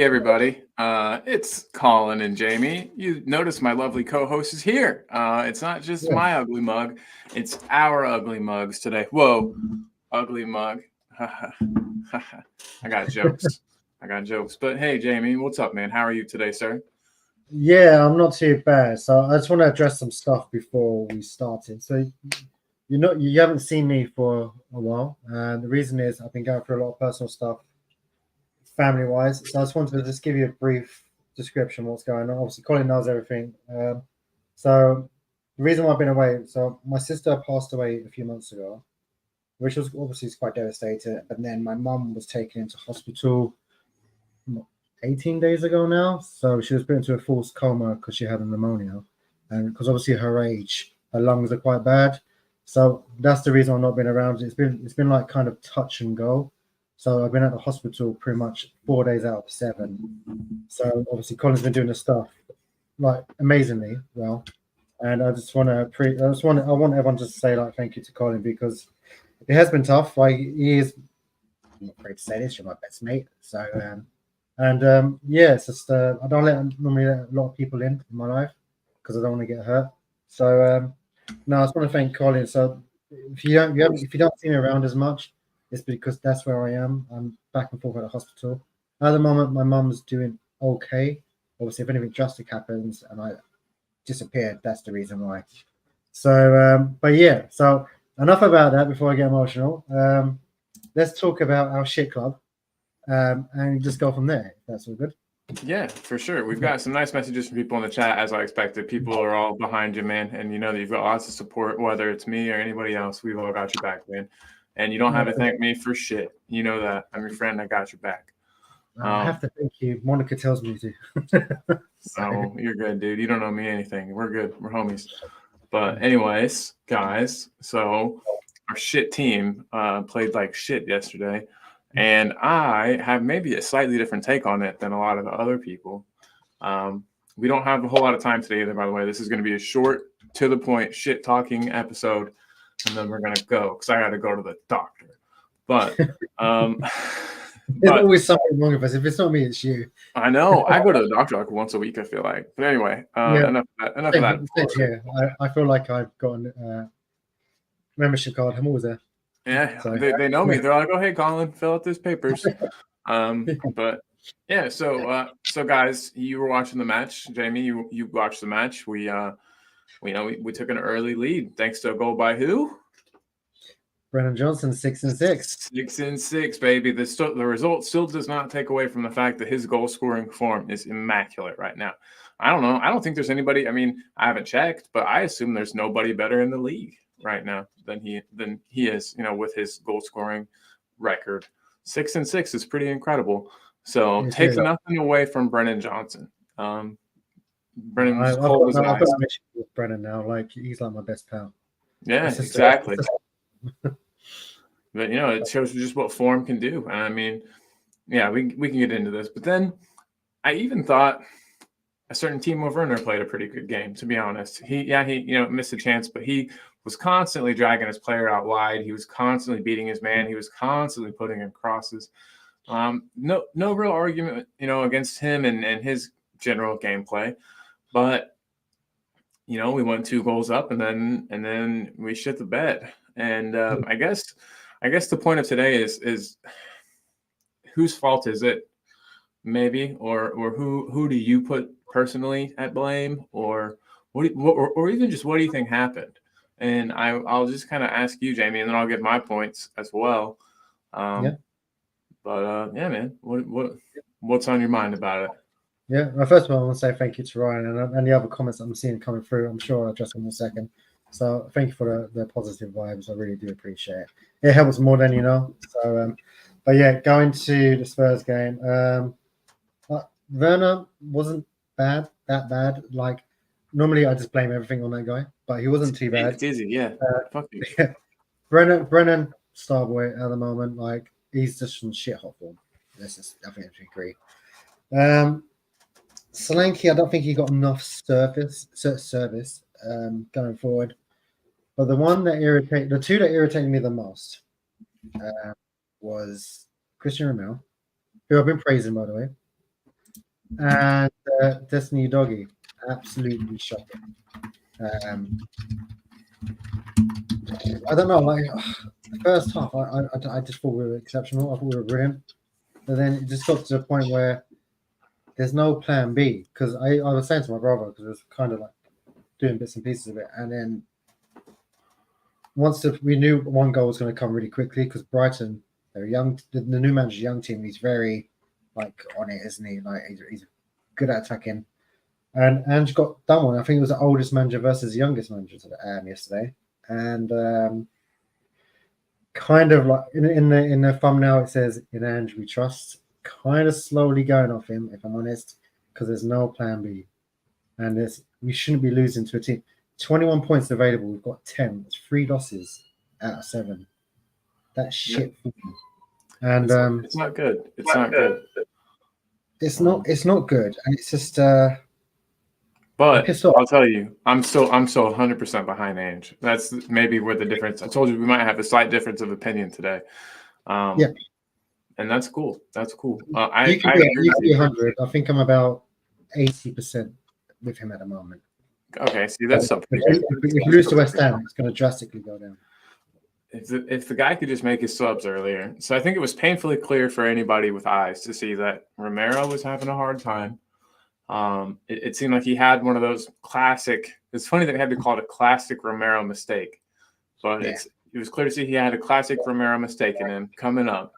Hey everybody, it's Colin and Jamie. You notice my lovely co-host is here. It's not just my ugly mug, it's our ugly mugs today. Whoa, ugly mug. I got jokes. But hey Jamie, what's up, man? How are you today, sir? Yeah, I'm not too bad. So I just want to address some stuff before we started. So you haven't seen me for a while, and the reason is I've been going through a lot of personal stuff, family wise. So I just wanted to just give you a brief description of what's going on. Obviously, Colin knows everything. So the reason why I've been away, so my sister passed away a few months ago, which was obviously quite devastating. But then my mum was taken into hospital 18 days ago now. So she was put into a false coma because she had a pneumonia. And because obviously her age, her lungs are quite bad. So that's the reason I've not been around. It's been like kind of touch and go. So I've been at the hospital pretty much 4 days out of 7. So obviously Colin's been doing the stuff like amazingly well. And I want everyone to say like thank you to Colin because it has been tough. Like he is, I'm not afraid to say this, you're my best mate. So yeah, it's just I don't normally let a lot of people in my life because I don't want to get hurt. So no, I just want to thank Colin. So if you don't see me around as much, it's because that's where I am. I'm back and forth at the hospital. At the moment, my mum's doing okay. Obviously, if anything drastic happens and I disappear, that's the reason why. So, but yeah. So enough about that before I get emotional. Let's talk about our shit club and just go from there. That's all good. Yeah, for sure. We've got some nice messages from people in the chat, as I expected. People are all behind you, man, and you know that you've got lots of support, whether it's me or anybody else. We've all got your back, man. And you don't have to thank me for shit. You know that. I'm your friend. I got your back. I have to thank you. Monica tells me to. So you're good, dude. You don't know me anything. We're good. We're homies. But anyways, guys, so our shit team played like shit yesterday. And I have maybe a slightly different take on it than a lot of the other people. We don't have a whole lot of time today either, by the way. This is going to be a short, to the point, shit talking episode. And then we're going to go because I got to go to the doctor. But there's always something wrong with us. If it's not me, it's you. I know. I go to the doctor like once a week, I feel like. But anyway, enough of that. Yeah, I feel like I've got a membership card. I'm always there. Yeah, so, they know me. They're like, "Oh, hey, Colin, fill out these papers." But yeah, so guys, you were watching the match. Jamie, you watched the match. We took an early lead thanks to a goal by who? Brennan Johnson, 6-6. 6-6, baby. The result still does not take away from the fact that his goal scoring form is immaculate right now. I don't know. I don't think there's anybody. I mean, I haven't checked, but I assume there's nobody better in the league right now than he is, with his goal scoring record. 6-6 is pretty incredible. So take nothing away from Brennan Johnson. Brennan's cold as ice. With Brennan now, like he's like my best pal. Yeah, exactly. But it shows just what form can do. And I mean, yeah, we can get into this. But then I even thought a certain Timo Werner played a pretty good game, to be honest. He missed a chance, but he was constantly dragging his player out wide. He was constantly beating his man. He was constantly putting in crosses. No real argument, against him and his general gameplay. But, we went 2 goals up and then we shit the bed. And I guess the point of today is whose fault is it? Maybe, or who do you put personally at blame, or or even just what do you think happened? And I'll just kind of ask you, Jamie, and then I'll give my points as well. But yeah, man, what's on your mind about it? Yeah, well, first of all, I want to say thank you to Ryan and the other comments I'm seeing coming through. I'm sure I'll address them in a second. So thank you for the positive vibes. I really do appreciate it. It helps more than you know. So, but yeah, going to the Spurs game. Werner wasn't that bad. Like normally, I just blame everything on that guy, but he wasn't too bad. It's easy, yeah. Fuck you. Yeah. Brennan, Starboy at the moment, like he's just in shit hot form. I think I agree. Solanke, I don't think he got enough service going forward. But the two that irritated me the most was Christian Romero, who I've been praising, by the way. and Destiny Doggy, absolutely shocking. I don't know, like the first half, I just thought we were exceptional. I thought we were brilliant, but then it just got to the point where there's no plan B. Because I was saying to my brother, because it was kind of like doing bits and pieces of it, and then we knew one goal was going to come really quickly because Brighton, they're young. The new manager's young team. He's very like on it, isn't he? Like he's good at attacking. And Ange got done one. I think it was the oldest manager versus the youngest manager yesterday. And kind of like in the thumbnail it says in Ange we trust. Kind of slowly going off him, if I'm honest, because there's no plan B, and we shouldn't be losing to a team. 21 points available. We've got 10. It's 3 losses out of 7. That's shit. Yeah. And it's not good. It's not good. It's not good, and it's just. But I'll tell you, I'm still 100% behind Ange. That's maybe where the difference. I told you we might have a slight difference of opinion today. Yeah, and that's cool. That's cool. I agree with you. 100. I think I'm about 80% with him at the moment. Okay, see that's something. If you lose to West Ham, it's going to drastically go down. If the guy could just make his subs earlier, so I think it was painfully clear for anybody with eyes to see that Romero was having a hard time. It seemed like he had one of those classic. It's funny that they had to call it a classic Romero mistake, but it was clear to see he had a classic Romero mistake in him coming up.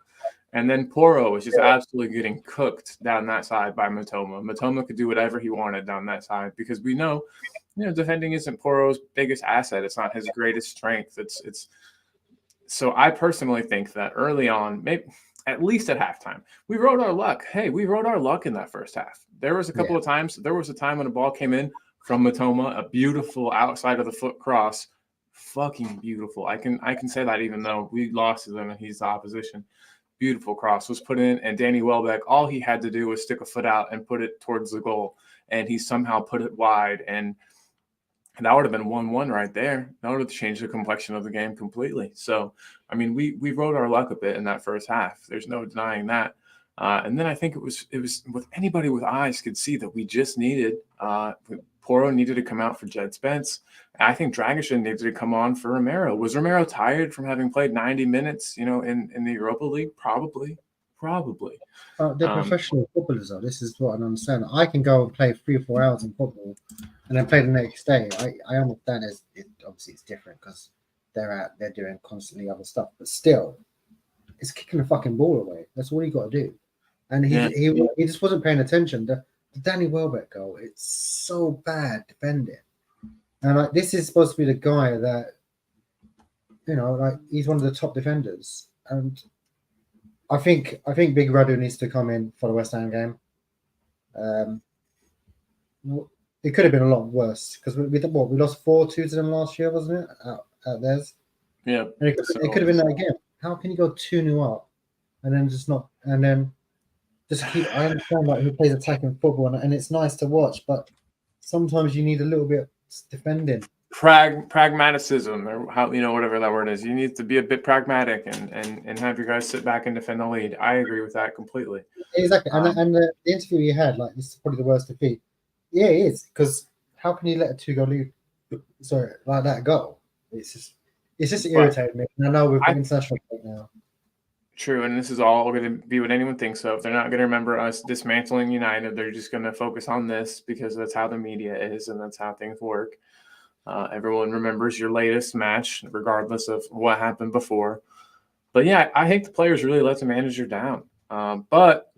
And then Porro was just absolutely getting cooked down that side by Matoma. Matoma could do whatever he wanted down that side because we know, defending isn't Porro's biggest asset. It's not his greatest strength. It's. So I personally think that early on, maybe at least at halftime, we rode our luck. Hey, we rode our luck in that first half. There was a couple of times. There was a time when a ball came in from Matoma, a beautiful outside of the foot cross, fucking beautiful. I can say that even though we lost to them and he's the opposition. Beautiful cross was put in, and Danny Welbeck, all he had to do was stick a foot out and put it towards the goal, and he somehow put it wide, and that would have been 1-1 right there. That would have changed the complexion of the game completely. So, I mean, we rode our luck a bit in that first half. There's no denying that. And then I think it was with anybody with eyes could see that we just needed Porro needed to come out for Jed Spence. I think Dragic needed to come on for Romero. Was Romero tired from having played 90 minutes, in the Europa League? Probably. They're professional footballers, though. This is what I don't understand. I can go and play 3 or 4 hours in football and then play the next day. I understand obviously it's different because they're doing constantly other stuff, but still, it's kicking the fucking ball away. That's all you got to do. And he just wasn't paying attention. The Danny Welbeck goal, it's so bad defending. And this is supposed to be the guy that, he's one of the top defenders. And I think Big Radu needs to come in for the West Ham game. It could have been a lot worse because we lost 4-2 to them last year, wasn't it? Out theirs. Yeah. And it could have been that again. How can you go 2-0 up and then just keep? I understand who plays attacking football and it's nice to watch, but sometimes you need a little bit defending. Pragmaticism, or whatever that word is. You need to be a bit pragmatic and have your guys sit back and defend the lead. I agree with that completely. Exactly. And the interview you had, this is probably the worst defeat. Yeah, it is, because how can you let a 2-goal lead like that go? It's just irritating me. And I know we've got international right now. True, and this is all going to be what anyone thinks of. They're not going to remember us dismantling United. They're just going to focus on this because that's how the media is and that's how things work. Everyone remembers your latest match, regardless of what happened before. But yeah, I think the players really let the manager down. But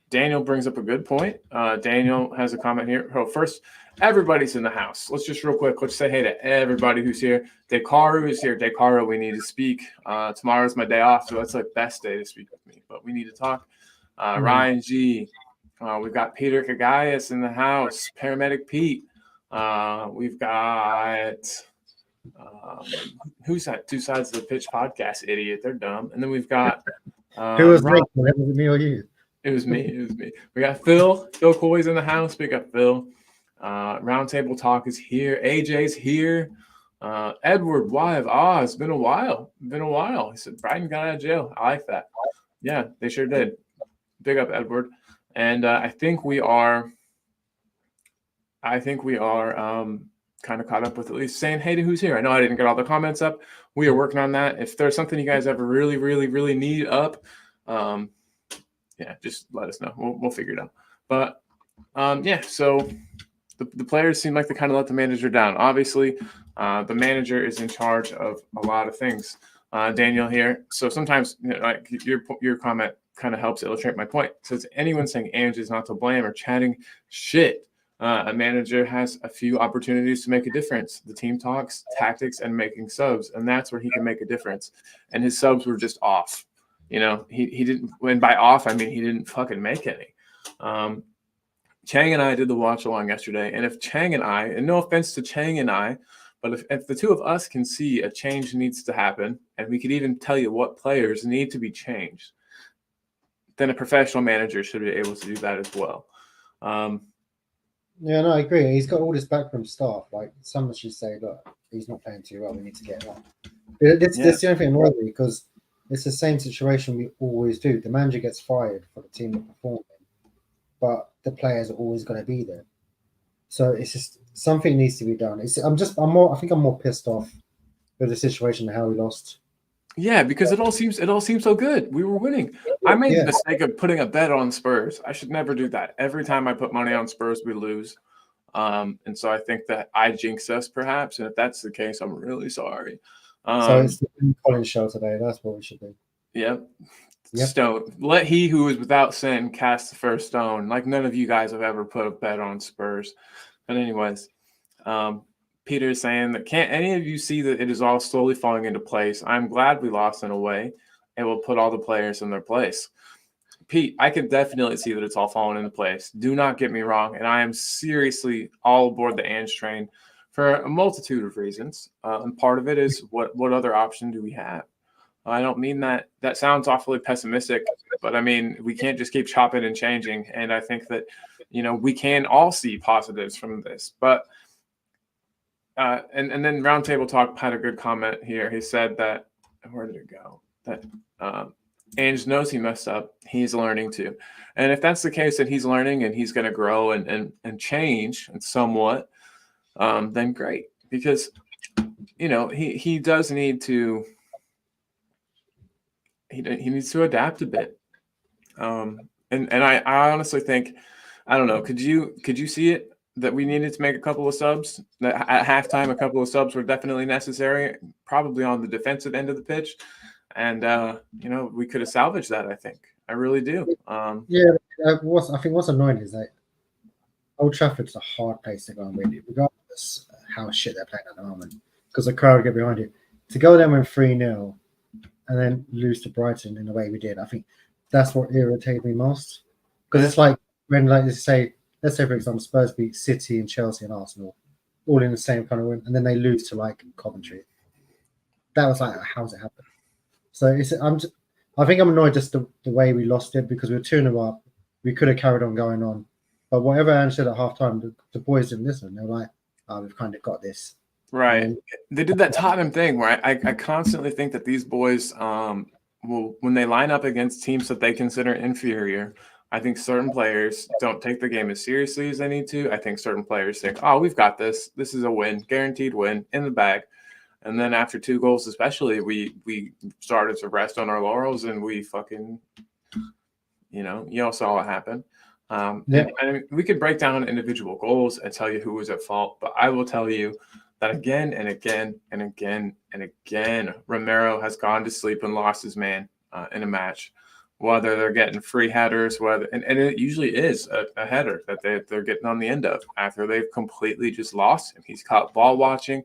Daniel brings up a good point. Daniel has a comment here. Oh, first, everybody's in the house. Let's just real quick, let's say hey to everybody who's here. Dekaru is here. Dekaru, we need to speak. Tomorrow's my day off, so that's the best day to speak with me. But we need to talk. Ryan G. We've got Peter Kagayas in the house. Paramedic Pete. We've got who's that? Two Sides of the Pitch podcast, idiot. They're dumb. And then we've got who was Ron. Was it me or you? It was me. We got Phil. Phil Coy's in the house. We got Phil. Roundtable Talk is here. AJ's here. Edward, why have It's been a while. He said Brighton got out of jail. I like that. Yeah, they sure did. Big up, Edward. And I think we are kind of caught up with at least saying hey to who's here. I know I didn't get all the comments up. We are working on that. If there's something you guys ever really, really, really need up, just let us know. We'll figure it out. But so the players seem like they kind of let the manager down. Obviously, the manager is in charge of a lot of things. Daniel here. So sometimes like your comment kind of helps illustrate my point. It says anyone saying Ange is not to blame or chatting shit. A manager has a few opportunities to make a difference. The team talks, tactics, and making subs, and that's where he can make a difference. And his subs were just off. He didn't. When by off, I mean he didn't fucking make any. Chang and I did the watch along yesterday, and if Chang and I, and no offense to Chang and I, but if the two of us can see a change needs to happen, and we could even tell you what players need to be changed, then a professional manager should be able to do that as well. Yeah, no, I agree. He's got all this backroom staff. Like someone should say, look, he's not playing too well. We need to get him on. This the only thing annoying me because it's the same situation we always do. The manager gets fired for the team that performing, but the players are always going to be there. So it's just something needs to be done. I think I'm more pissed off with the situation and how we lost. Yeah, because it all seems so good. We were winning. I made the mistake of putting a bet on Spurs. I should never do that. Every time I put money on Spurs, we lose. And so I think that I jinx us perhaps. And if that's the case, I'm really sorry. So it's the Collins show today. That's what we should do. Yep. Stone. Let he who is without sin cast the first stone. Like none of you guys have ever put a bet on Spurs. But anyways, Peter is saying that can't any of you see that it is all slowly falling into place? I'm glad we lost in a way. It will put all the players in their place. Pete, I can definitely see that it's all falling into place. Do not get me wrong. And I am seriously all aboard the Ange train for a multitude of reasons. And part of it is what other option do we have? I don't mean that sounds awfully pessimistic, but I mean, we can't just keep chopping and changing. And I think that, we can all see positives from this, but and then Roundtable Talk had a good comment here. He said that, where did it go? That Ange knows he messed up. He's learning too. And if that's the case, that he's learning and he's going to grow and change and somewhat, then great. Because, he does need to, he needs to adapt a bit. And I honestly think, I don't know, could you see it? That we needed to make a couple of subs. That at halftime, a couple of subs were definitely necessary, probably on the defensive end of the pitch. And, we could have salvaged that, I think. I really do. I think what's annoying is that Old Trafford's a hard place to go and win, regardless of how shit they're playing at the moment, because the crowd get behind you. To go there with 3-0 and then lose to Brighton in the way we did, I think that's what irritated me most. Because it's like when, let's say, for example, Spurs beat City and Chelsea and Arsenal, all in the same kind of win, and then they lose to Coventry. That was like, how's it happen? So I think I'm annoyed just the way we lost it because we were 2-0 up. We could have carried on going on, but whatever Ange said at halftime, the boys didn't listen. They were like, "Oh, we've kind of got this." Right. They did that Tottenham thing where I constantly think that these boys will, when they line up against teams that they consider inferior. I think certain players don't take the game as seriously as they need to. I think certain players think, oh, we've got this. This is a win, guaranteed win in the bag. And then after 2 goals especially, we started to rest on our laurels and we fucking, you all saw what happened. And we could break down individual goals and tell you who was at fault. But I will tell you that again and again and again and again, Romero has gone to sleep and lost his man in a match. Whether they're getting free headers, and it usually is a header that they're getting on the end of after they've completely just lost him. He's caught ball watching.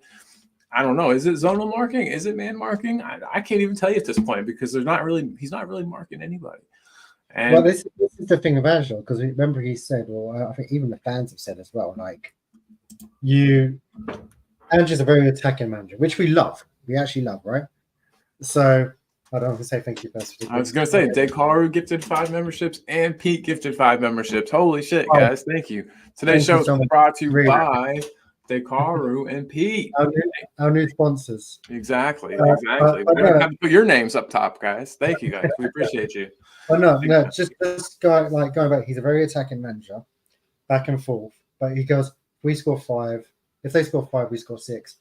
I don't know. Is it zonal marking? Is it man marking? I can't even tell you at this point because he's not really marking anybody. And well, this is the thing about Ange, because remember he said, well, I think even the fans have said as well, Ange is a very attacking manager, which we love. We actually love, right? So I don't have to say thank you first. I was going to say, Dekaru gifted 5 memberships and Pete gifted 5 memberships. Holy shit, guys. Thank you. Today's show is brought to you by Dekaru and Pete. Our new sponsors. Exactly. We're gonna have to put your names up top, guys. Thank you, guys. We appreciate you. But no, just this guy, like going back, he's a very attacking manager, back and forth. But he goes, we score 5. If they score 5, we score 6.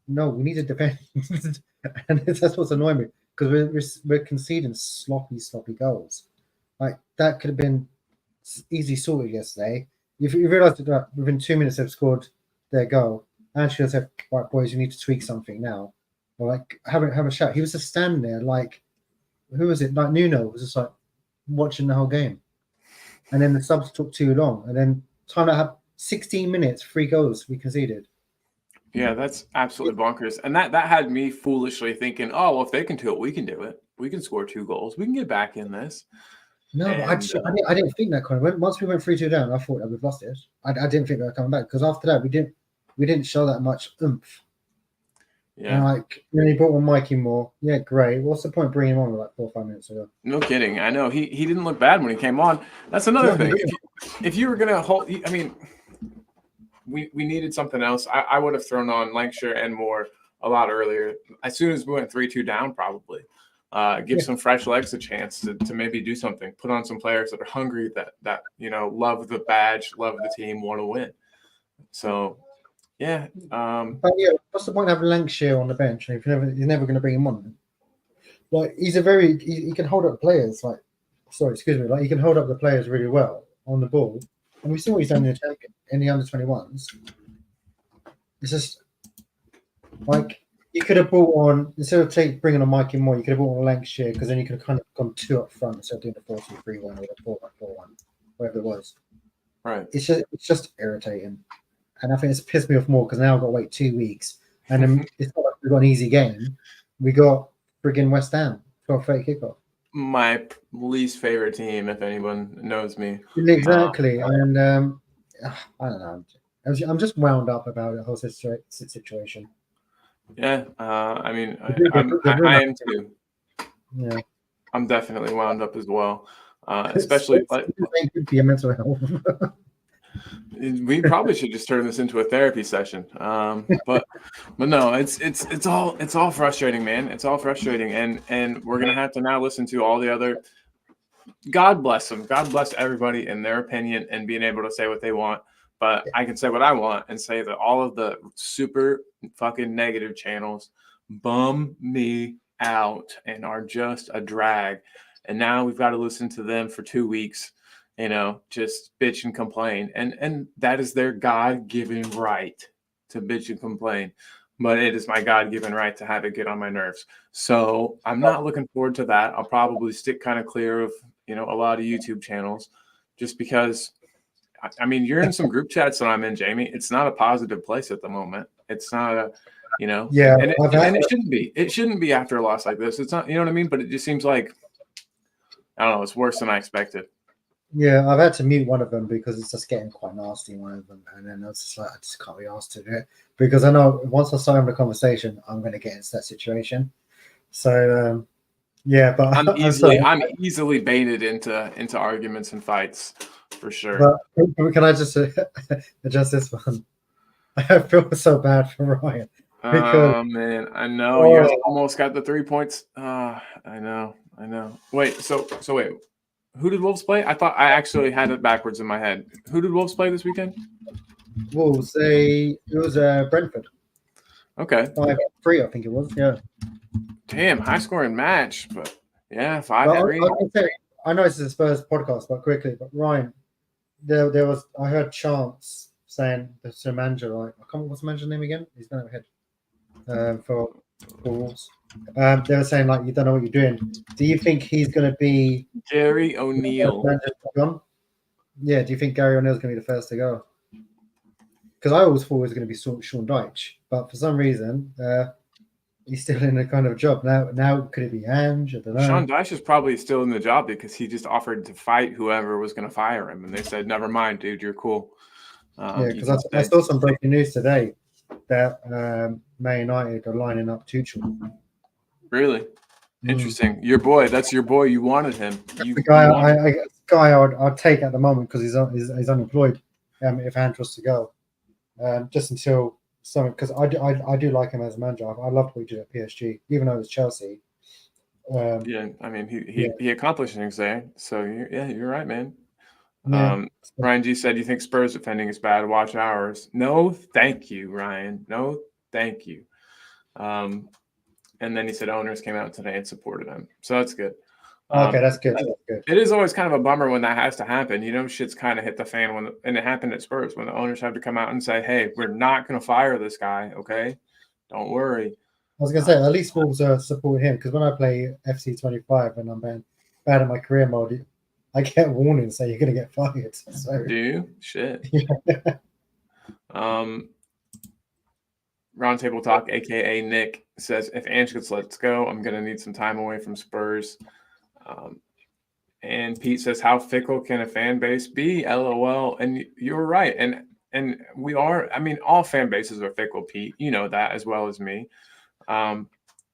No, we need to defend, and that's what's annoying me because we're conceding sloppy goals. Like that could have been easy sorted yesterday. If you realise that within 2 minutes they've scored their goal, Ange should have said, "Right, boys, you need to tweak something now." Or like have a shout. He was just standing there, like who was it? Like Nuno was just like watching the whole game, and then the subs took too long, and then time that had 16 minutes, 3 goals we conceded. Yeah, that's absolutely bonkers. And that had me foolishly thinking, oh, well, if they can do it, we can do it. We can score 2 goals. We can get back in this. No, but I didn't think that kind of. Once we went 3-2 down, I thought that we've lost it. I didn't think they were coming back because after that we didn't show that much oomph. Yeah. And like when he brought on Mikey Moore, yeah, great. What's the point bringing him on like 4 or 5 minutes ago? No kidding. I know he didn't look bad when he came on. That's another thing. If you were gonna hold, I mean. We needed something else. I would have thrown on Lancashire and Moore a lot earlier. As soon as we went 3-2 down, probably. Give some fresh legs a chance to maybe do something. Put on some players that are hungry, that love the badge, love the team, want to win. So, yeah. But yeah, what's the point of having Lancashire on the bench if you're never going to bring him on? Like he can hold up the players. Like he can hold up the players really well on the ball. And we see what he's done in the under-21s. It's just like you could have brought on, instead of bringing on Mikey Moore, you could have brought on Lancashire because then you could have kind of gone 2 up front instead of doing the 4-2-3-1 or the 4-1-4-1, whatever it was. Right. It's just irritating. And I think it's pissed me off more because now I've got to wait 2 weeks. And then it's not like we've got an easy game. We got friggin' West Ham, 12:30 kickoff. My least favorite team, if anyone knows me. Exactly. And I don't know. I'm just wound up about the whole situation. Yeah. I mean, I am too. Yeah. I'm definitely wound up as well. Especially like good for your mental health. We probably should just turn this into a therapy session. But no, it's all frustrating, man. It's all frustrating, and we're gonna have to now listen to all the other. God bless them. God bless everybody in their opinion and being able to say what they want. But I can say what I want and say that all of the super fucking negative channels bum me out and are just a drag. And now we've got to listen to them for 2 weeks. Just bitch and complain. And that is their God-given right to bitch and complain. But it is my God-given right to have it get on my nerves. So I'm not looking forward to that. I'll probably stick kind of clear of, a lot of YouTube channels just because, I mean, you're in some group chats that I'm in, Jamie. It's not a positive place at the moment. It's not a, Yeah. And it shouldn't be. It shouldn't be after a loss like this. It's not, you know what I mean? But it just seems like, I don't know, it's worse than I expected. Yeah, I've had to mute one of them because it's just getting quite nasty, one of them. And then I was just like, I just can't be asked to do it because I know once I start having a conversation, I'm going to get into that situation. So, yeah, but I'm easily baited into arguments and fights for sure. But can I just adjust this one? I feel so bad for Ryan. Oh man, I know you guys almost got the 3 points. I know. Wait, so wait. Who did Wolves play? I thought I actually had it backwards in my head. Who did Wolves play this weekend? Wolves. It was Brentford. Okay. 5-3, I think it was. Yeah. Damn, high scoring match, but yeah, 5-3. I know this is a Spurs podcast, but quickly. But Ryan, there was I heard chants saying to manager, like I can't remember what's the manager's name again. He's going ahead for Wolves. They were saying like you don't know what you're doing. Do you think he's going to be Gary O'Neill? Yeah. Do you think Gary O'Neill's going to be the first to go? Because I always thought it was going to be Sean Dyche, but for some reason he's still in a kind of job now. Could it be Ange? I don't know. Sean Dyche is probably still in the job because he just offered to fight whoever was going to fire him, and they said, "Never mind, dude, you're cool." Yeah, because I saw some breaking news today that Man United are lining up Tuchel. Really? Interesting. Your boy. That's your boy. You wanted him. The guy I'd take at the moment because he's unemployed if Ange was to go. just until something, because I do like him as a manager. I loved what he did at PSG, even though it was Chelsea. Yeah, I mean, Yeah, he accomplished things there. So you're right, man. yeah. Ryan G said, "You think Spurs defending is bad? Watch ours." No, thank you, Ryan. No, thank you. And then he said owners came out today and supported him, so that's good. Okay, that's good. That's good. It is always kind of a bummer when that has to happen. Shit's kind of hit the fan and it happened at Spurs when the owners have to come out and say, "Hey, we're not going to fire this guy. Okay, don't worry." I was gonna say at least Wolves support him, because when I play FC 25 and I'm bad at my career mode, I get warnings saying you're gonna get fired. So Do you? Shit. yeah. Roundtable Talk, aka Nick, says if Ange gets let go, I'm gonna need some time away from Spurs. And Pete says, how fickle can a fan base be? LOL. And you're right. And we are. I mean, all fan bases are fickle, Pete. You know that as well as me. Yeah,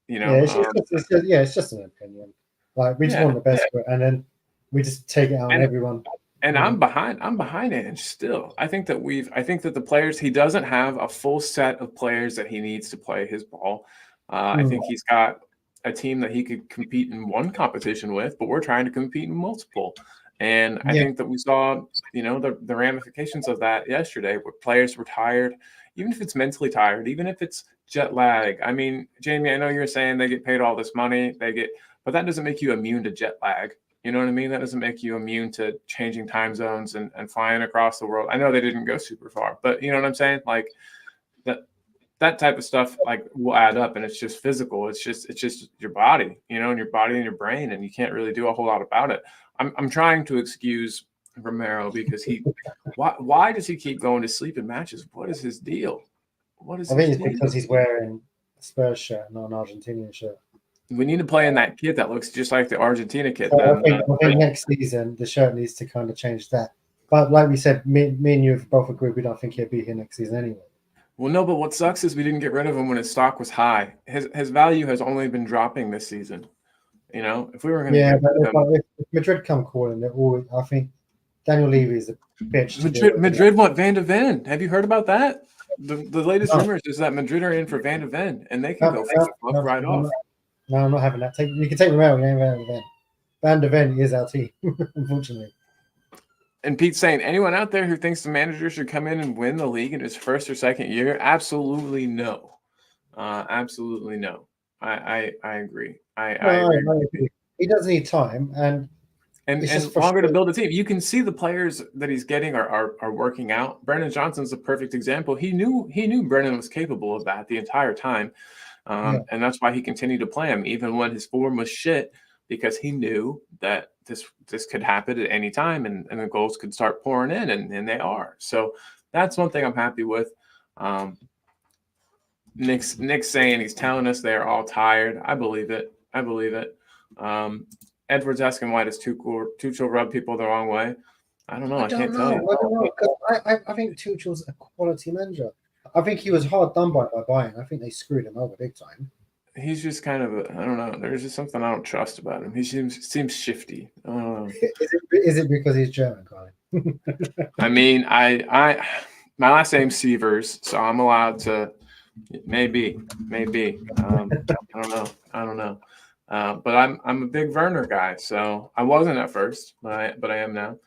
it's just an opinion. Like, we just want the best for it, and then we just take it out on everyone. And I'm behind Ange still. I think that the players, he doesn't have a full set of players that he needs to play his ball. I think he's got a team that he could compete in one competition with, but we're trying to compete in multiple. And I think that we saw, the ramifications of that yesterday, where players were tired, even if it's mentally tired, even if it's jet lag. I mean, Jamie, I know you're saying they get paid all this money, but that doesn't make you immune to jet lag. You know what I mean? That doesn't make you immune to changing time zones and flying across the world. I know they didn't go super far, but you know what I'm saying? Like that type of stuff will add up, and it's just physical. It's just your body, and your body and your brain, and you can't really do a whole lot about it. I'm trying to excuse Romero because why does he keep going to sleep in matches? What is his deal? I think it's because he's wearing a Spurs shirt, not an Argentinian shirt. We need to play in that kit that looks just like the Argentina kit. So I think next season the shirt needs to kind of change that. But like we said, me and you have both agreed we don't think he'll be here next season anyway. Well, no, but what sucks is we didn't get rid of him when his stock was high. His value has only been dropping this season. If we were going to if Madrid come calling, I think Daniel Levy is a bitch. Madrid want Van de Ven. Have you heard about that? The latest rumors is that Madrid are in for Van de Ven, and they can go right off. No, I'm not having that. You can take Romero, you ain't Van de Ven. Van de Ven is our team, unfortunately. And Pete's saying, anyone out there who thinks the manager should come in and win the league in his first or second year? Absolutely no. Absolutely no. I agree. I agree. He does need time and longer to build a team. You can see the players that he's getting are working out. Brennan Johnson's a perfect example. He knew Brennan was capable of that the entire time. And that's why he continued to play him even when his form was shit, because he knew that this could happen at any time and the goals could start pouring in, and they are. So that's one thing I'm happy with. Nick's saying he's telling us they're all tired. I believe it. Edward's asking why does Tuchel rub people the wrong way? I don't know. I can't tell you. I don't know, because I think Tuchel's a quality manager. I think he was hard done by Bayern. I think they screwed him over big time. He's just kind of I don't know. There's just something I don't trust about him. He seems shifty. I don't know. Is it because he's German, Colin? I mean, my last name's Sievers, so I'm allowed to. Maybe. I don't know. But I'm a big Werner guy, so I wasn't at first, but I am now.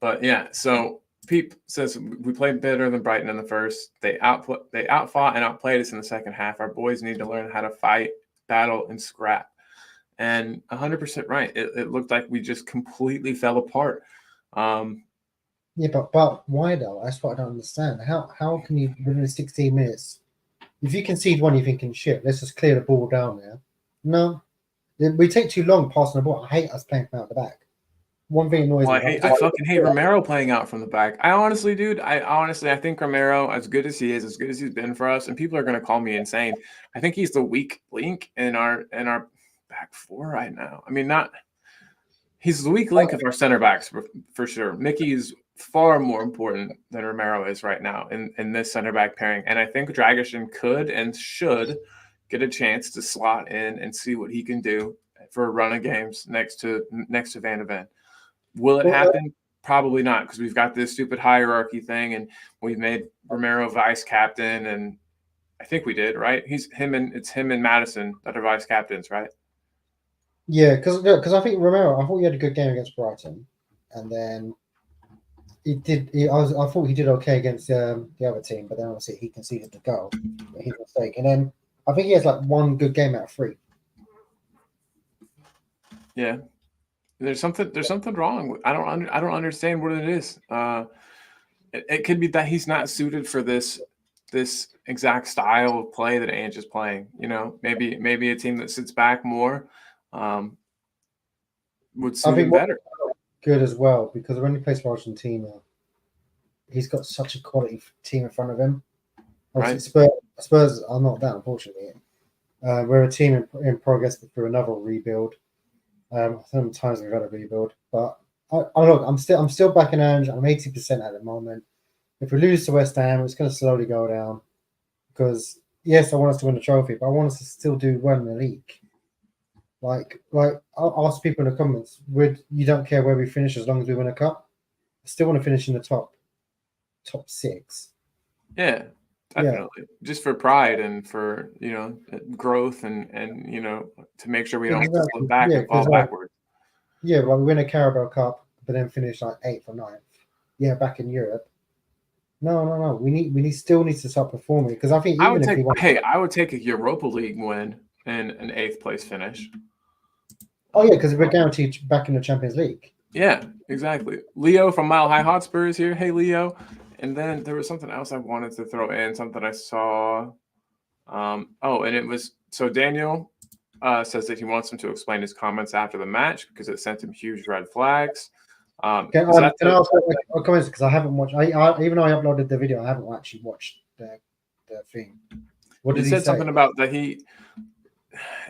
But yeah, so Pete says we played better than Brighton in the first. They outfought and outplayed us in the second half. Our boys need to learn how to fight, battle, and scrap. And 100% right. It looked like we just completely fell apart. Yeah, but why though? That's what I don't understand. How can you within 16 minutes? If you concede one, you're thinking, shit, let's just clear the ball down there. No, we take too long passing the ball. I hate us playing from out the back. One thing annoys me. I fucking hate Romero playing out from the back. I honestly, dude, I think Romero, as good as he is, as good as he's been for us, and people are going to call me insane, I think he's the weak link in our back four right now. I mean, he's the weak link of our center backs for sure. Mickey is far more important than Romero is right now in this center back pairing, and I think Dragic could and should get a chance to slot in and see what he can do for a run of games next to Van de Ven. Will it happen? Probably not, because we've got this stupid hierarchy thing, and we've made Romero vice captain, and I think we did, right? It's him and Madison that are vice captains, right? Yeah, because I think Romero, I thought he had a good game against Brighton, and then he did. I thought he did okay against the other team, but then obviously he conceded the goal, his mistake, and then I think he has like one good game out of 3. Yeah, there's something wrong. I don't understand what it is. It could be that he's not suited for this exact style of play that Ange is playing. You know, maybe a team that sits back more would I suit think him better. good as well because when he plays for Argentina, he's got such a quality team in front of him. Obviously, Right. Spurs are not that, unfortunately. We're a team in progress through another rebuild. Sometimes we've had a rebuild, but look, I'm still backing Ange. I'm 80% at the moment. If we lose to West Ham, it's going to slowly go down because yes, I want us to win the trophy, but I want us to still do well in the league. Like I'll ask people in the comments, you don't care where we finish as long as we win a cup? I still want to finish in the top 6. Yeah, definitely. Yeah. Just for pride and for growth and to make sure we don't slip back and fall backwards. Yeah, like we win a Carabao Cup, but then finish like 8th or 9th. Yeah, back in Europe. No. We still need to start performing because I think even if we won, I would take a Europa League win and an 8th place finish. Oh yeah, because we're guaranteed back in the Champions League. Yeah, exactly. Leo from Mile High Hotspur is here. Hey, Leo. And then there was something else I wanted to throw in, something I saw. And it was so Daniel says that he wants him to explain his comments after the match because it sent him huge red flags. Can I ask what comments? Because I haven't watched. Even though I uploaded the video, I haven't actually watched the thing. What did he said say? Something about that he.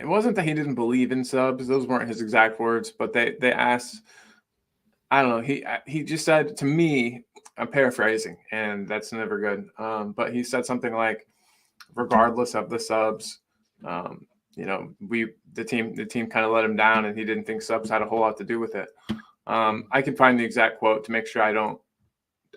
It wasn't that he didn't believe in subs; those weren't his exact words. But they asked. I don't know. He just said to me, I'm paraphrasing, and that's never good. But he said something like, regardless of the subs, the team kind of let him down, and he didn't think subs had a whole lot to do with it. I can find the exact quote to make sure I don't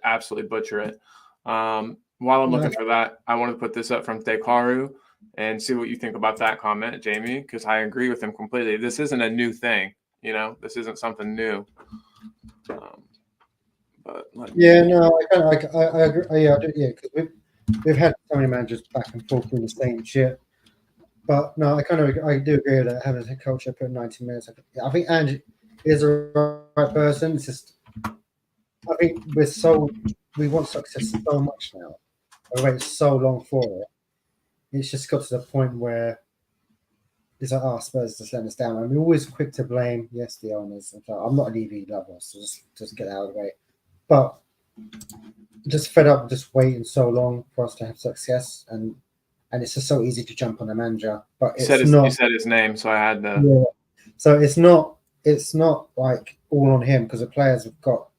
absolutely butcher it. While I'm looking for that, I want to put this up from Dekaru and see what you think about that comment, Jamie, because I agree with him completely. This isn't a new thing. This isn't something new. But yeah, no, I agree. Yeah, because we've had so many managers back and forth doing the same shit. But no, I do agree with that. Having a coach up at 90 minutes, I think Ange is the right person. It's just I think we want success so much now. I waited so long for it. It's just got to the point where it's like, Spurs just letting us down. And we're always quick to blame, yes, the owners. I'm not an EV lover, so just get out of the way. But just fed up just waiting so long for us to have success, and it's just so easy to jump on a manager. But you said his name, so I had to. Yeah. So it's not like all on him because the players have got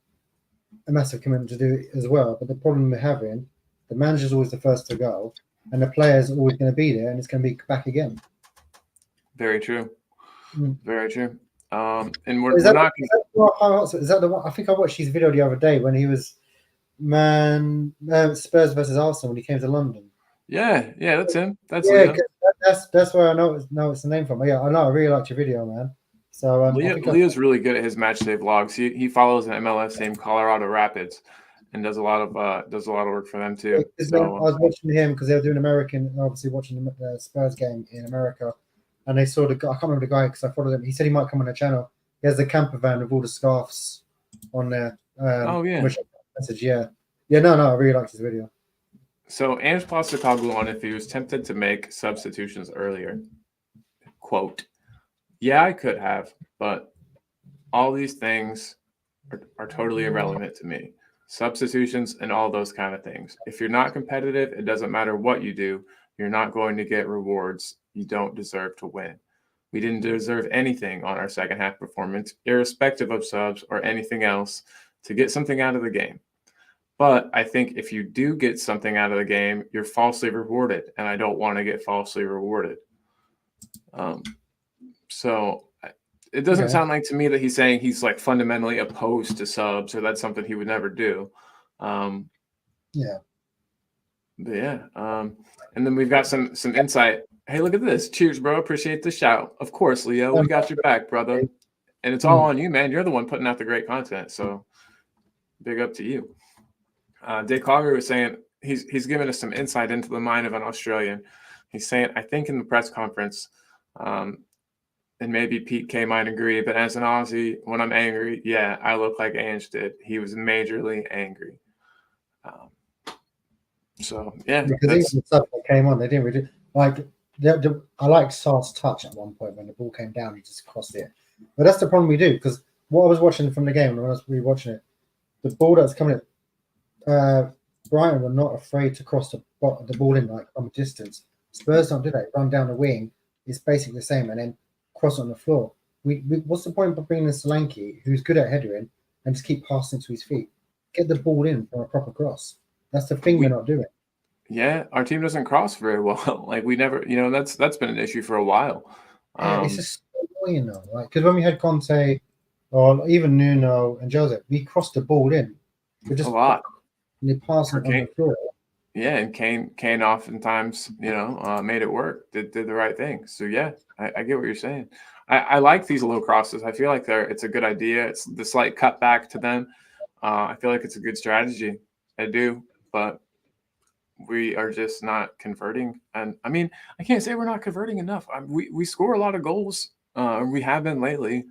a massive commitment to do it as well. But the problem we're having, the manager's always the first to go, and the players are always going to be there, and it's going to be back again. Very true. Very true. And Is that the one? I think I watched his video the other day when he was Spurs versus Arsenal when he came to London. Yeah, that's him. That's Leo. That's where I know it's the name from. Yeah, I know. I really liked your video, man. So Leo's really good at his match day vlogs. He follows an MLS team, Colorado Rapids, and does a lot of work for them too. So I was watching him because they were doing obviously watching the Spurs game in America, and they saw the guy. I can't remember the guy because I followed him. He said he might come on the channel. He has the camper van with all the scarves on there. Message, yeah. No, I really liked his video. So Ange Postecoglou on if he was tempted to make substitutions earlier. Quote, yeah, I could have, but all these things are totally irrelevant to me. Substitutions and all those kind of things. If you're not competitive, it doesn't matter what you do. You're not going to get rewards. You don't deserve to win. We didn't deserve anything on our second half performance, irrespective of subs or anything else, to get something out of the game. But I think if you do get something out of the game, you're falsely rewarded, and I don't want to get falsely rewarded. So it doesn't Okay. sound like to me that he's saying he's like fundamentally opposed to subs or that's something he would never do. Yeah. But yeah, and then we've got some insight. Hey, look at this! Cheers, bro. Appreciate the shout. Of course, Leo, we got your back, brother. And it's all on you, man. You're the one putting out the great content, so big up to you. Dave Cogger was saying he's given us some insight into the mind of an Australian. He's saying, I think in the press conference, and maybe Pete K might agree, but as an Aussie, when I'm angry, yeah, I look like Ange did. He was majorly angry. So yeah, because even the stuff that came on, they didn't really like. I liked Sar's touch at one point when the ball came down, he just crossed it. But that's the problem we do, because what I was watching from the game when I was rewatching it, the ball that's coming in, Brighton were not afraid to cross the ball in like from a distance. Spurs don't do that. Run down the wing, it's basically the same, and then cross on the floor. What's the point of bringing in Solanke, who's good at headering, and just keep passing to his feet? Get the ball in from a proper cross. That's the thing we're not doing. Yeah, our team doesn't cross very well. Like we never, that's been an issue for a while. It's just so annoying though, like because when we had Conte or even Nuno and Jose, we crossed the ball in. We just a lot. And they pass it on the floor. Yeah, and Kane oftentimes, made it work. Did the right thing. So yeah, I get what you're saying. I like these low crosses. I feel like it's a good idea. It's the slight cutback to them. I feel like it's a good strategy. I do, but we are just not converting. And I mean, I can't say we're not converting enough. We score a lot of goals. We have been lately.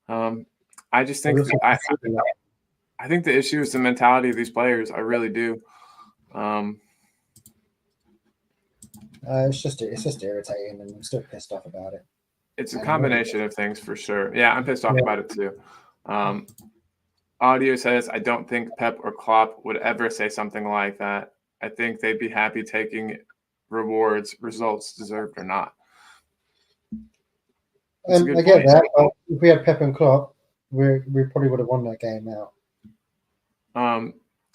I just think I think the issue is the mentality of these players. I really do. It's just irritating, and I'm still pissed off about it. It's a combination of things for sure. Yeah, I'm pissed off about it too. Audio says, I don't think Pep or Klopp would ever say something like that. I think they'd be happy taking rewards, results deserved or not. I get that. But if we had Pep and Klopp, we probably would have won that game out. And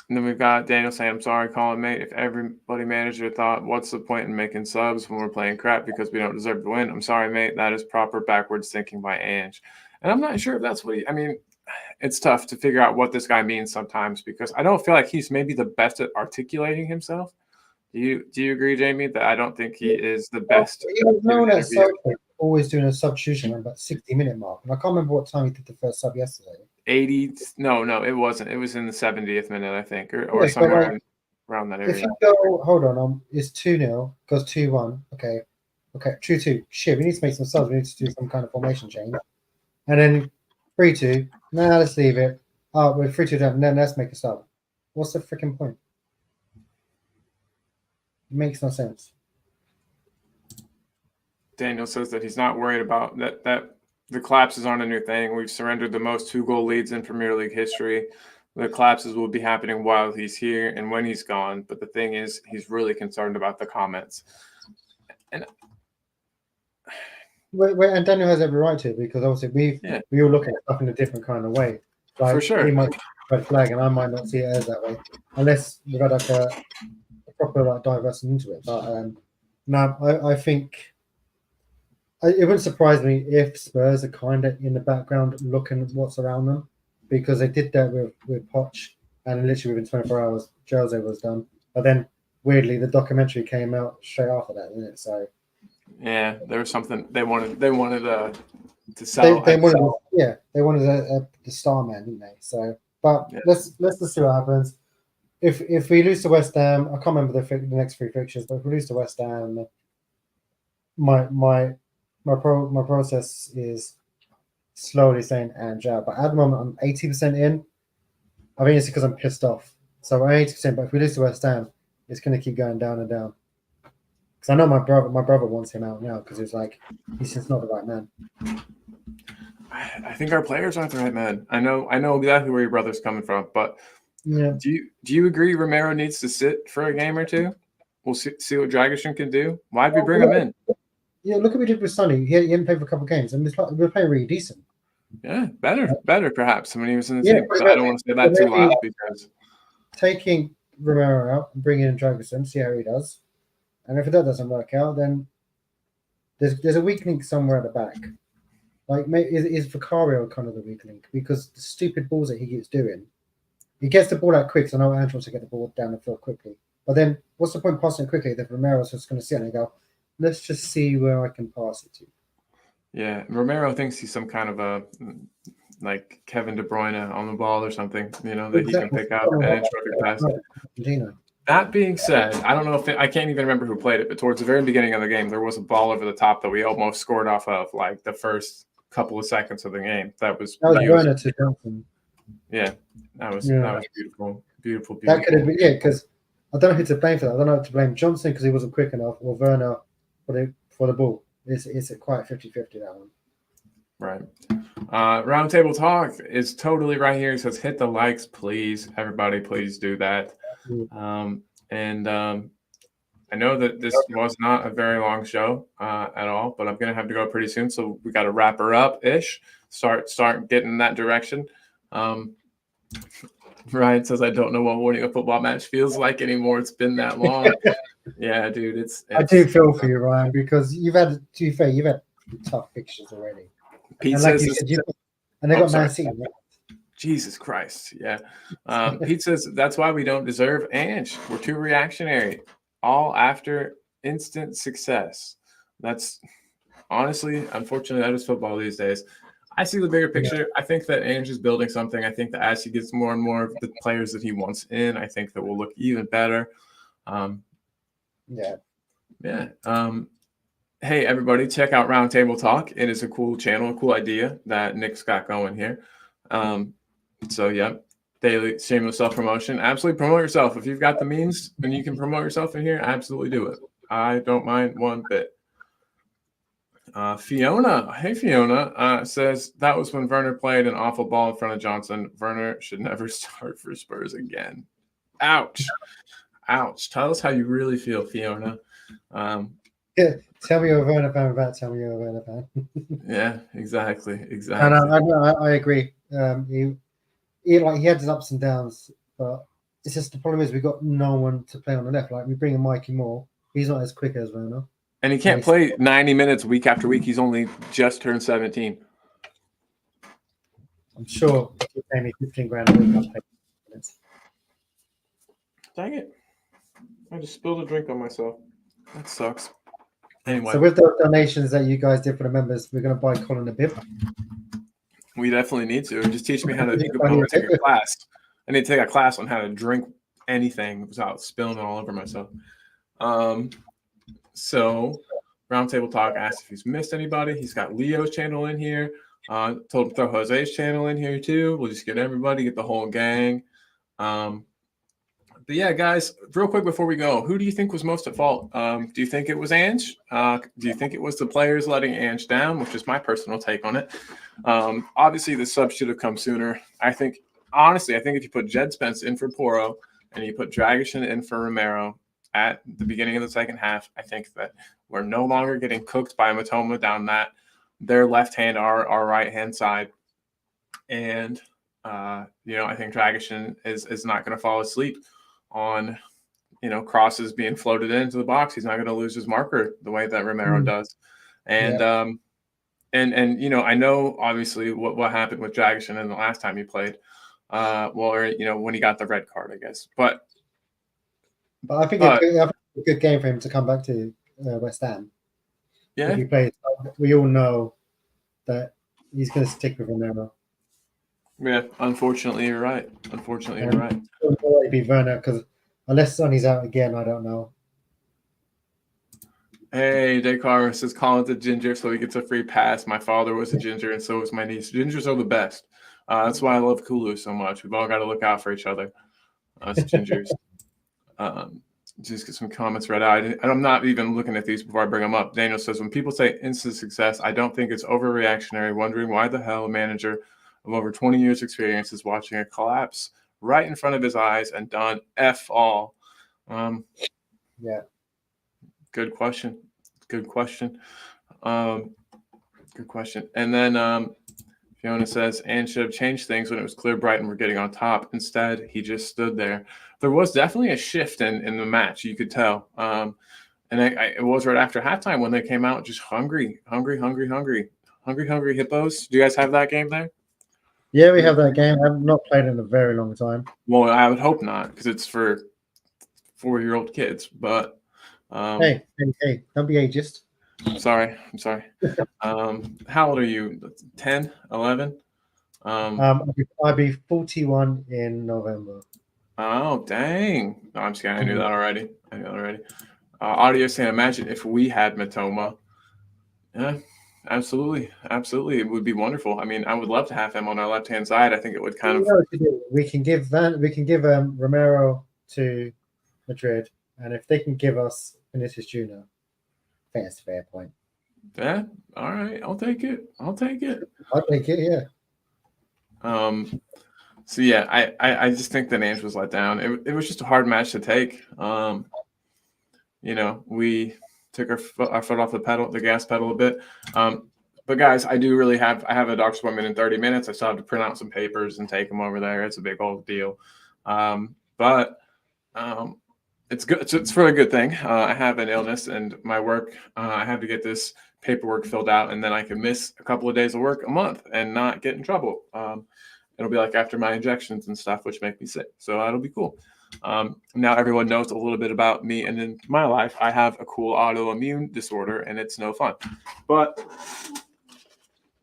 then we've got Daniel saying, I'm sorry, Colin, mate. If everybody manager thought, what's the point in making subs when we're playing crap because we don't deserve to win? I'm sorry, mate. That is proper backwards thinking by Ange. And I'm not sure if that's what it's tough to figure out what this guy means sometimes because I don't feel like he's maybe the best at articulating himself. Do you agree, Jamie, that I don't think he is the best? He was known as always doing a substitution at about 60-minute mark. And I can't remember what time he did the first sub yesterday. 80? No, it wasn't. It was in the 70th minute, I think, or somewhere around that area. If you go, hold on, it's 2-0, goes 2-1. Okay, 2-2. Shit, we need to make some subs. We need to do some kind of formation change. And then 3-2. Nah, let's leave it. Oh, we're 3-2 down. Then let's make a sub. What's the freaking point? It makes no sense. Daniel says that he's not worried about that the collapses aren't a new thing. We've surrendered the most 2-goal leads in Premier League history. The collapses will be happening while he's here and when he's gone. But the thing is, he's really concerned about the comments. And and Daniel has every right to, because obviously we all look at stuff in a different kind of way. Like, for sure. He might red flag, and I might not see it as that way, unless we've had like a proper diversion into it. But no, I think. It wouldn't surprise me if Spurs are kind of in the background looking at what's around them, because they did that with Poch, and literally within 24 hours, Jose was done. But then, weirdly, the documentary came out straight after that, didn't it? So yeah, there was something they wanted to sell. They wanted the star man, didn't they? So, but let's just see what happens. If we lose to West Ham, I can't remember the next 3 fixtures, but if we lose to West Ham, my process is slowly saying Ange out. But at the moment, I'm 80% in. I think it's because I'm pissed off. So I'm 80%. But if we lose to West Ham, it's going to keep going down and down. Because I know my brother wants him out now because he's just not the right man. I think our players aren't the right man. I know exactly where your brother's coming from. But yeah, do you agree Romero needs to sit for a game or two? We'll see what Dragic can do. Why'd we bring him in? Yeah, look what we did with Sonny. He hadn't played for a couple of games, and we're playing really decent. Yeah, better perhaps when he was in the team. So I don't want to say that too loud because taking Romero out and bringing in Dragic, see how he does, and if that doesn't work out, then there's a weak link somewhere at the back. Like, is Vicario kind of the weak link? Because the stupid balls that he keeps doing, he gets the ball out quick, so I know Ange wants to get the ball down the field quickly. But then, what's the point passing it quickly if Romero's just going to sit and go, let's just see where I can pass it to? Yeah, Romero thinks he's some kind of a like Kevin De Bruyne on the ball or something, you know, that he can pick out and inch pass. That being said, I don't know if I can't even remember who played it, but towards the very beginning of the game, there was a ball over the top that we almost scored off of, like the first couple of seconds of the game. That was Werner to Johnson. Yeah, that was beautiful, beautiful. That could have been because I don't know who to blame for that. I don't know if to blame Johnson because he wasn't quick enough, or Werner for the ball. It's quite 50-50 that one. Right. Roundtable Talk is totally right here. It says hit the likes, please. Everybody, please do that. I know that this was not a very long show at all, but I'm going to have to go pretty soon. So we got to wrap her up-ish, start getting in that direction. Ryan says, I don't know what winning a football match feels like anymore. It's been that long. Yeah, dude. It's I do feel for you, Ryan, because you've had, to be fair, you've had tough fixtures already. Pete and says, and they got Man City. Jesus Christ. Yeah. Pete says, that's why we don't deserve Ange. We're too reactionary. All after instant success. That's honestly, unfortunately, that is football these days. I see the bigger picture. Yeah. I think that Ange is building something. I think that as he gets more and more of the players that he wants in, I think that we'll look even better. Yeah. Hey, everybody, check out Roundtable Talk. It is a cool channel, a cool idea that Nick's got going here. So, yeah, daily shameless self-promotion. Absolutely promote yourself. If you've got the means and you can promote yourself in here, absolutely do it. I don't mind one bit. Fiona, hey Fiona, says that was when Werner played an awful ball in front of Johnson. Werner should never start for Spurs again. Ouch. Tell us how you really feel, Fiona. Yeah, tell me you're a Werner fan about tell me you're a Werner fan. Yeah, exactly. I agree. He had his ups and downs, but it's just the problem is we got no one to play on the left. Like we bring in Mikey Moore, he's not as quick as Werner. And he can't play 90 minutes week after week. He's only just turned 17. I'm sure if you pay me 15 grand a week, I'll play minutes. Dang it. I just spilled a drink on myself. That sucks. Anyway. So with the donations that you guys did for the members, we're going to buy Colin a bib. We definitely need to. Just teach me how to take a class. I need to take a class on how to drink anything without spilling it all over myself. So Roundtable Talk asked if he's missed anybody. He's got Leo's channel in here. Told him to throw Jose's channel in here too. We'll just get everybody, get the whole gang. But yeah, guys, real quick before we go, who do you think was most at fault? Do you think it was Ange? Do you think it was the players letting Ange down, which is my personal take on it? Obviously, the sub should have come sooner. Honestly, I think if you put Jed Spence in for Porro and you put Dragic in for Romero at the beginning of the second half, I think that we're no longer getting cooked by Matoma down their left hand, our right hand side. And, I think Dragic is not going to fall asleep on, crosses being floated into the box. He's not going to lose his marker the way that Romero does. And, I know obviously what happened with Dragic in the last time he played, when he got the red card, I guess. But I think it's a good game for him to come back to West Ham. Yeah. If he plays, we all know that he's going to stick with Romero. Yeah, unfortunately, you're right. It'll be Werner because unless Sonny's out again, I don't know. Hey, Descartes says, call it the ginger so he gets a free pass. My father was a ginger, and so was my niece. Gingers are the best. That's why I love Kulu so much. We've all got to look out for each other. Us gingers. Just get some comments read out. And I'm not even looking at these before I bring them up. Daniel says, when people say instant success, I don't think it's overreactionary, wondering why the hell a manager of over 20 years experience is watching a collapse right in front of his eyes and done F all. Yeah. Good question. And then Fiona says, Ange should have changed things when it was clear Brighton were getting on top. Instead, he just stood there. There was definitely a shift in the match, you could tell. And it was right after halftime when they came out just hungry. Hungry Hippos. Do you guys have that game there? Yeah, we have that game. I've not played in a very long time. Well, I would hope not, because it's for 4-year-old kids. But Hey, don't be ageist. I'm sorry. How old are you? 10, 11? I'll be 41 in November. Oh, dang. No, I'm just kidding. I knew that already. Audio saying, imagine if we had Matoma. Yeah, absolutely. It would be wonderful. I mean, I would love to have him on our left-hand side. I think it would kind of. We can give Romero to Madrid, and if they can give us Vinicius Junior, I think that's a fair point. Yeah. All right. I'll take it. I'll take it. Yeah. So yeah, I just think that Ange was let down. It was just a hard match to take. We took our foot off the gas pedal a bit. But guys, I have a doctor's appointment in 30 minutes. I still have to print out some papers and take them over there. It's a big old deal. But it's good. It's for a good thing. I have an illness and my work. I have to get this paperwork filled out, and then I can miss a couple of days of work a month and not get in trouble. It'll be like after my injections and stuff, which make me sick. So that'll be cool. Now everyone knows a little bit about me, and in my life, I have a cool autoimmune disorder, and it's no fun. But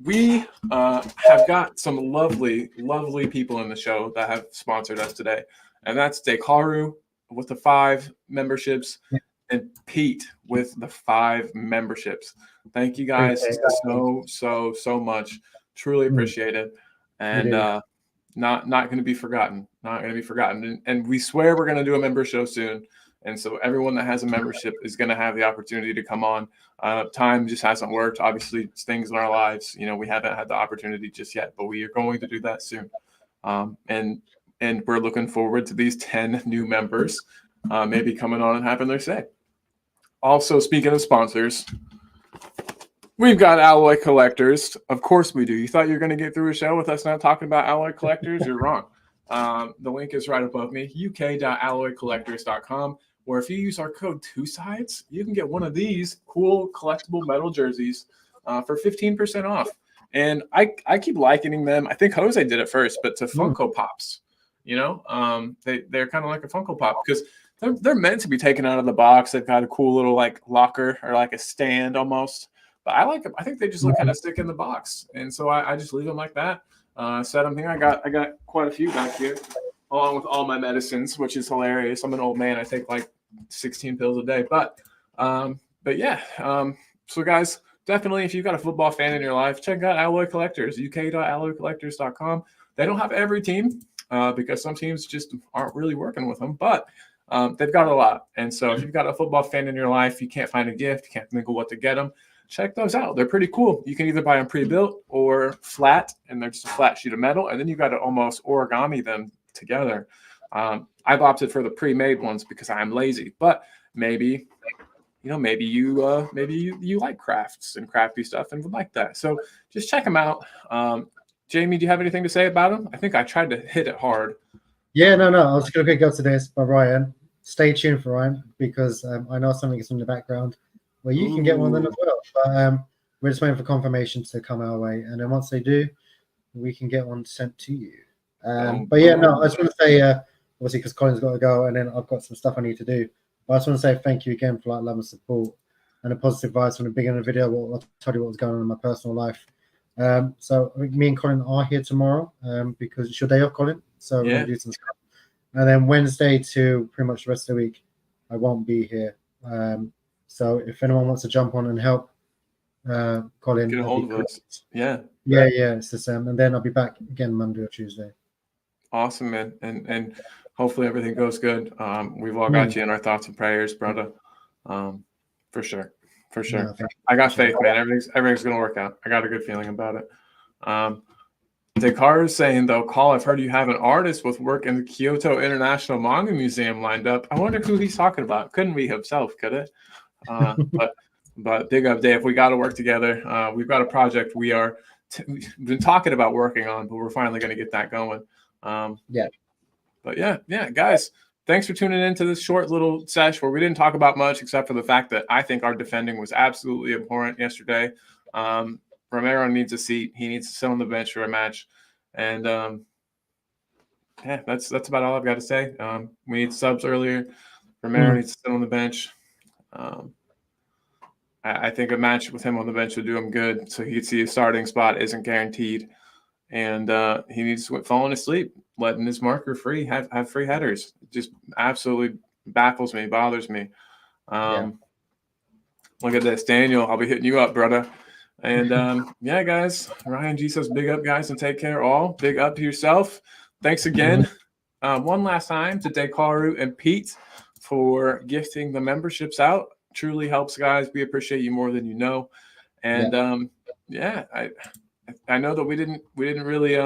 we have got some lovely, lovely people in the show that have sponsored us today, and that's Dekaru with the 5 memberships and Pete with the 5 memberships. Thank you guys so much. Truly appreciate it. And not going to be forgotten. And we swear we're going to do a member show soon. And so everyone that has a membership is going to have the opportunity to come on. Time just hasn't worked. Obviously, it's things in our lives. We haven't had the opportunity just yet, but we are going to do that soon. And we're looking forward to these 10 new members maybe coming on and having their say. Also, speaking of sponsors, we've got Alloy Collectors. Of course we do. You thought you were going to get through a show with us not talking about Alloy Collectors? You're wrong. The link is right above me, uk.alloycollectors.com, where if you use our code 2sides, you can get one of these cool collectible metal jerseys for 15% off. And I keep likening them. I think Jose did it first, but to Funko Pops. They're kind of like a Funko Pop because they're meant to be taken out of the box. They've got a cool little like locker or like a stand almost. But I like them. I think they just look kind of stick in the box, and so I just leave them like that. Set them here. I got quite a few back here, along with all my medicines, which is hilarious. I'm an old man. I take like 16 pills a day. But yeah. So guys, definitely, if you've got a football fan in your life, check out Alloy Collectors. uk.alloycollectors.com. They don't have every team because some teams just aren't really working with them, but they've got a lot. And so if you've got a football fan in your life, you can't find a gift, you can't think of what to get them, check those out. They're pretty cool. You can either buy them pre-built or flat, and they're just a flat sheet of metal, and then you've got to almost origami them together. I've opted for the pre-made ones because I'm lazy, but maybe you like crafts and crafty stuff and would like that. So just check them out. Jamie, do you have anything to say about them? I think I tried to hit it hard. Yeah, no. I was going to go to this by Ryan. Stay tuned for Ryan because I know something is in the background where you can get one of them as well. But we're just waiting for confirmation to come our way, and then once they do, we can get one sent to you. But yeah, no, I just want to say, obviously, because Colin's got to go, and then I've got some stuff I need to do. But I just want to say thank you again for love and support and the positive vibes from the beginning of the video. I'll tell you what was going on in my personal life. So me and Colin are here tomorrow because it's your day off, Colin. So we're going to do some stuff. And then Wednesday to pretty much the rest of the week, I won't be here. So if anyone wants to jump on and help Colin, get a hold of us. Yeah. It's the same. And then I'll be back again Monday or Tuesday. Awesome, man. And hopefully everything goes good. We've all got you in our thoughts and prayers, brother. For sure. Yeah, I got faith, man. Everything's gonna work out. I got a good feeling about it. Dekar is saying though, Call, I've heard you have an artist with work in the Kyoto International Manga Museum lined up. I wonder who he's talking about. Couldn't be himself, could it? But big up, Dave. We got to work together. We've got a project we've been talking about working on, but we're finally going to get that going. But yeah, guys, thanks for tuning in to this short little sesh where we didn't talk about much except for the fact that I think our defending was absolutely abhorrent yesterday. Romero needs a seat. He needs to sit on the bench for a match. And yeah, that's about all I've got to say. We need subs earlier. Romero needs to sit on the bench. I think a match with him on the bench would do him good, so he could see his starting spot isn't guaranteed, and he needs to quit falling asleep, letting his marker free, have free headers. It just absolutely baffles me, bothers me. Look at this, Daniel. I'll be hitting you up, brother. And yeah, guys, Ryan G says big up, guys, and take care all. Big up to yourself. Thanks again. One last time to Dekaru and Pete for gifting the memberships out. Truly helps, guys. We appreciate you more than you know. And yeah, I know that we didn't really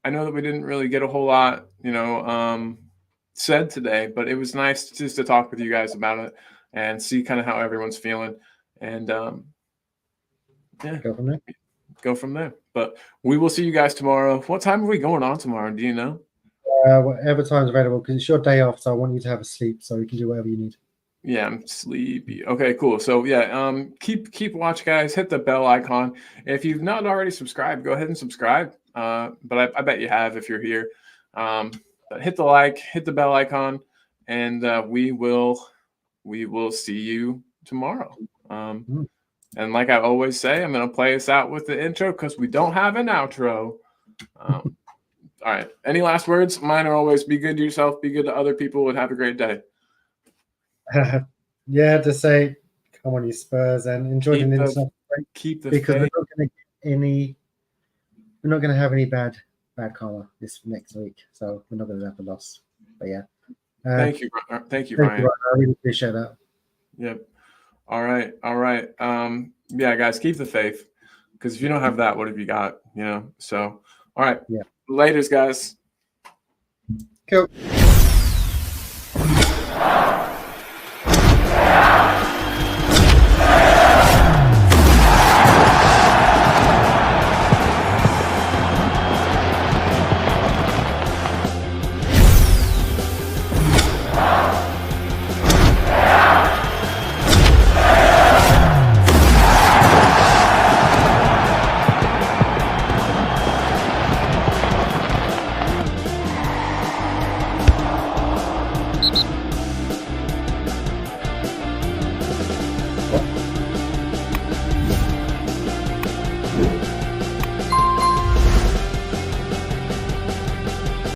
I know that we didn't really get a whole lot, said today, but it was nice just to talk with you guys about it and see kind of how everyone's feeling. And yeah, go from there. But we will see you guys tomorrow. What time are we going on tomorrow? Do you know? Whatever time's available, because it's your day off, so I want you to have a sleep so you can do whatever you need. Yeah, I'm sleepy. Okay, cool. So yeah, keep watch, guys. Hit the bell icon. If you've not already subscribed, go ahead and subscribe. But I bet you have if you're here. But hit the like, hit the bell icon, and we will see you tomorrow. And like I always say, I'm gonna play us out with the intro because we don't have an outro. All right. Any last words? Mine are always be good to yourself, be good to other people, and have a great day. Yeah, to say, come on, you Spurs, and enjoy the international break. Keep the because faith. we're not going to have any bad karma this next week, so we're not going to have a loss. But yeah, thank you, Ryan. I really appreciate that. Yep. All right. Yeah, guys, keep the faith, because if you don't have that, what have you got? So all right. Yeah. Laters, guys. Cool.